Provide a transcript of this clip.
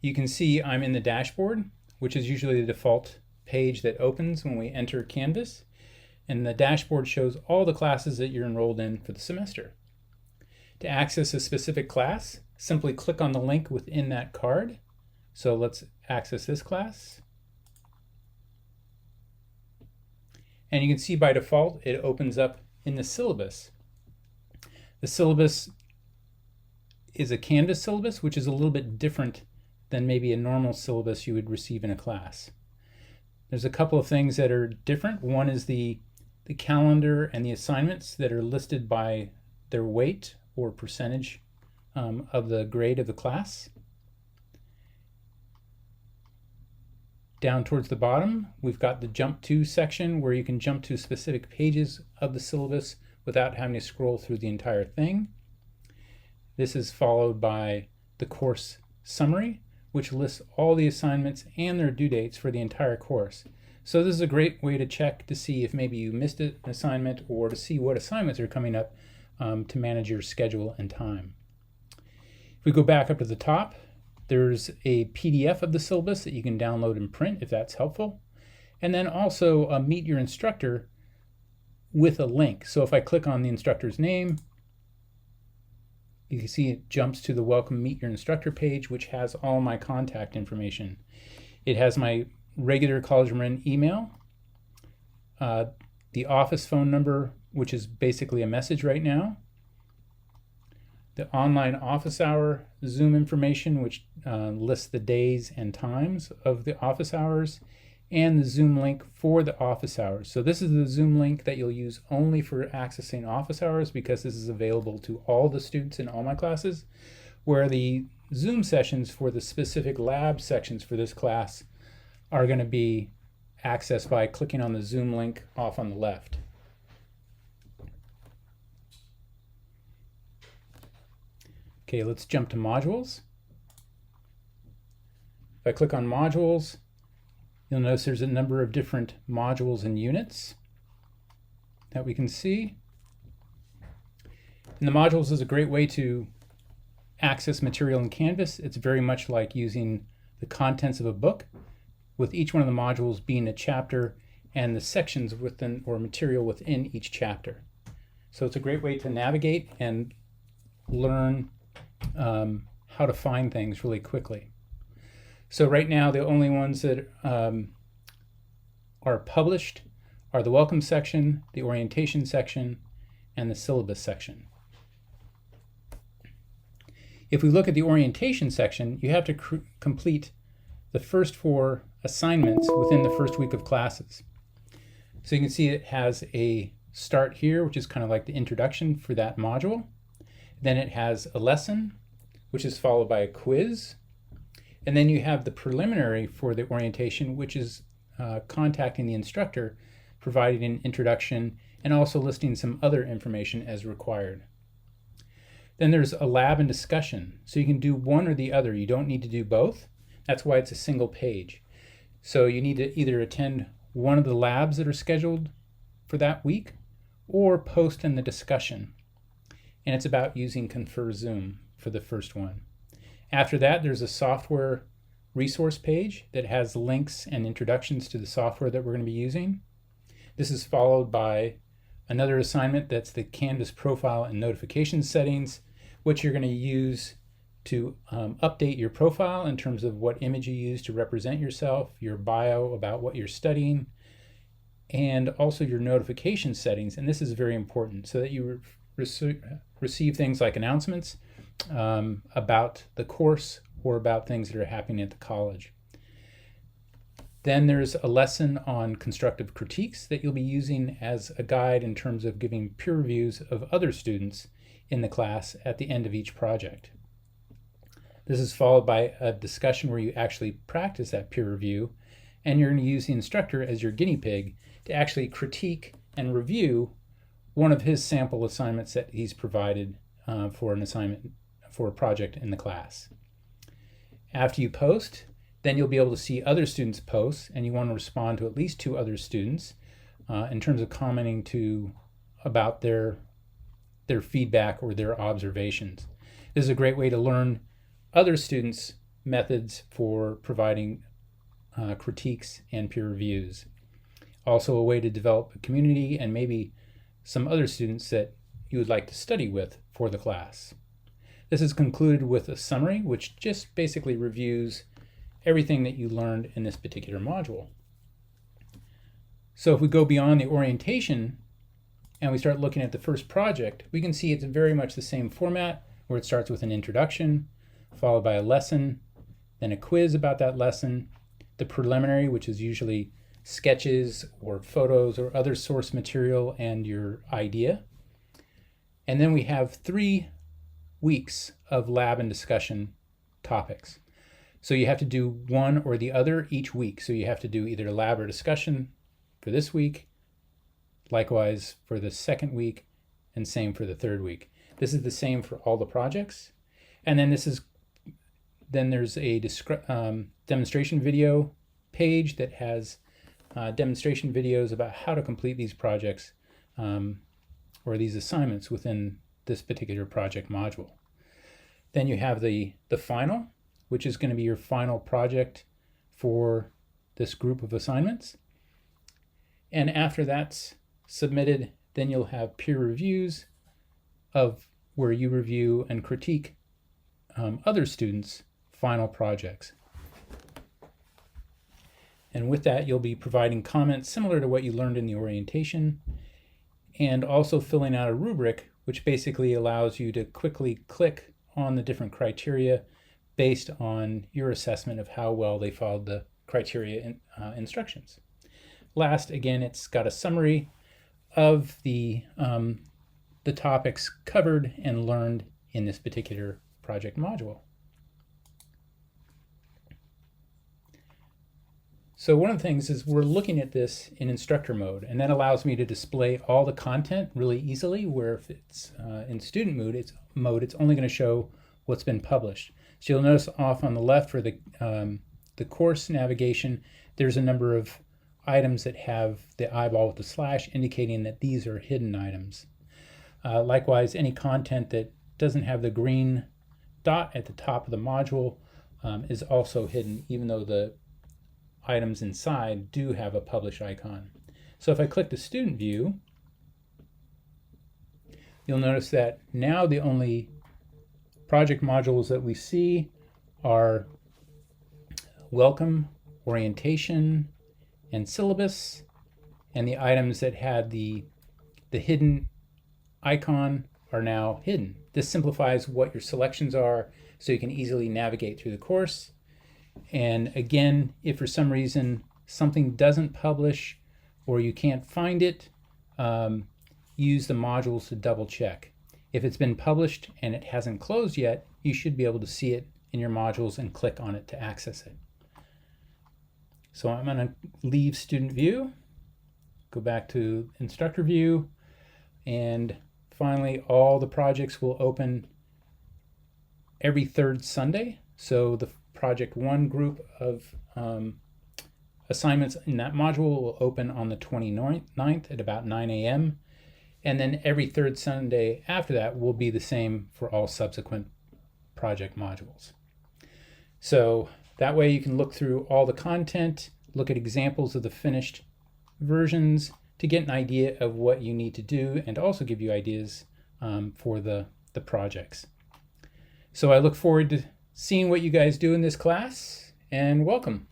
You can see I'm in the dashboard, which is usually the default page that opens when we enter Canvas. And the dashboard shows all the classes that you're enrolled in for the semester. To access a specific class, simply click on the link within that card. So let's access this class. And you can see by default, it opens up in the syllabus. The syllabus is a Canvas syllabus, which is a little bit different than maybe a normal syllabus you would receive in a class. There's a couple of things that are different. One is the calendar and the assignments that are listed by their weight or percentage of the grade of the class. Down towards the bottom, we've got the Jump To section where you can jump to specific pages of the syllabus without having to scroll through the entire thing. This is followed by the course summary, which lists all the assignments and their due dates for the entire course. So this is a great way to check to see if maybe you missed an assignment or to see what assignments are coming up to manage your schedule and time. If we go back up to the top, there's a PDF of the syllabus that you can download and print if that's helpful. And then also Meet Your Instructor with a link. So if I click on the instructor's name, you can see it jumps to the Welcome Meet Your Instructor page, which has all my contact information. It has my regular College Marin email, the office phone number, which is basically a message right now, the online office hour Zoom information, which lists the days and times of the office hours, and the Zoom link for the office hours. So this is the Zoom link that you'll use only for accessing office hours, because this is available to all the students in all my classes, where the Zoom sessions for the specific lab sections for this class are going to be accessed by clicking on the Zoom link off on the left. Okay, let's jump to modules. If I click on modules, you'll notice there's a number of different modules and units that we can see. And the modules is a great way to access material in Canvas. It's very much like using the contents of a book, with each one of the modules being a chapter and the sections within or material within each chapter. So it's a great way to navigate and learn how to find things really quickly. So right now, the only ones that are published are the Welcome section, the Orientation section, and the Syllabus section. If we look at the Orientation section, you have to complete the first 4 assignments within the first week of classes. So you can see it has a start here, which is kind of like the introduction for that module. Then it has a lesson, which is followed by a quiz. And then you have the preliminary for the orientation, which is contacting the instructor, providing an introduction, and also listing some other information as required. Then there's a lab and discussion. So you can do one or the other. You don't need to do both. That's why it's a single page. So you need to either attend one of the labs that are scheduled for that week or post in the discussion. And it's about using Confer Zoom for the first one. After that, there's a software resource page that has links and introductions to the software that we're going to be using. This is followed by another assignment that's the Canvas profile and notification settings, which you're going to use to update your profile in terms of what image you use to represent yourself, your bio about what you're studying, and also your notification settings. And this is very important so that you receive things like announcements about the course or about things that are happening at the college. Then there's a lesson on constructive critiques that you'll be using as a guide in terms of giving peer reviews of other students in the class at the end of each project. This is followed by a discussion where you actually practice that peer review, and you're going to use the instructor as your guinea pig to actually critique and review one of his sample assignments that he's provided for an assignment for a project in the class. After you post, then you'll be able to see other students' posts, and you want to respond to at least 2 other students in terms of commenting about their feedback or their observations. This is a great way to learn other students' methods for providing critiques and peer reviews. Also a way to develop a community and maybe some other students that you would like to study with for the class. This is concluded with a summary, which just basically reviews everything that you learned in this particular module. So if we go beyond the orientation and we start looking at the first project, we can see it's very much the same format, where it starts with an introduction, followed by a lesson, then a quiz about that lesson, the preliminary, which is usually sketches or photos or other source material and your idea. And then we have 3 weeks of lab and discussion topics. So you have to do one or the other each week. So you have to do either lab or discussion for this week, likewise for the second week, and same for the third week. This is the same for all the projects. And then there's a demonstration video page that has demonstration videos about how to complete these projects or these assignments within this particular project module. Then you have the final, which is going to be your final project for this group of assignments. And after that's submitted, then you'll have peer reviews of where you review and critique other students' final projects. And with that, you'll be providing comments similar to what you learned in the orientation, and also filling out a rubric, which basically allows you to quickly click on the different criteria based on your assessment of how well they followed the criteria instructions. Last, again, it's got a summary of the topics covered and learned in this particular project module. So one of the things is we're looking at this in instructor mode, and that allows me to display all the content really easily, where if it's in student mode, it's only going to show what's been published. So you'll notice off on the left for the course navigation, there's a number of items that have the eyeball with the slash indicating that these are hidden items. Likewise, any content that doesn't have the green dot at the top of the module is also hidden, even though the items inside do have a publish icon. So if I click the student view, you'll notice that now the only project modules that we see are welcome, orientation, and syllabus, and the items that had the hidden icon are now hidden. This simplifies what your selections are so you can easily navigate through the course. And again, if for some reason something doesn't publish or you can't find it, use the modules to double check. If it's been published and it hasn't closed yet, you should be able to see it in your modules and click on it to access it. So I'm going to leave student view, go back to instructor view, and finally all the projects will open every third Sunday. So the project 1 group of assignments in that module will open on the 29th at about 9 a.m. And then every third Sunday after that will be the same for all subsequent project modules. So that way you can look through all the content, look at examples of the finished versions to get an idea of what you need to do, and also give you ideas for the projects. So I look forward to seeing what you guys do in this class, and welcome.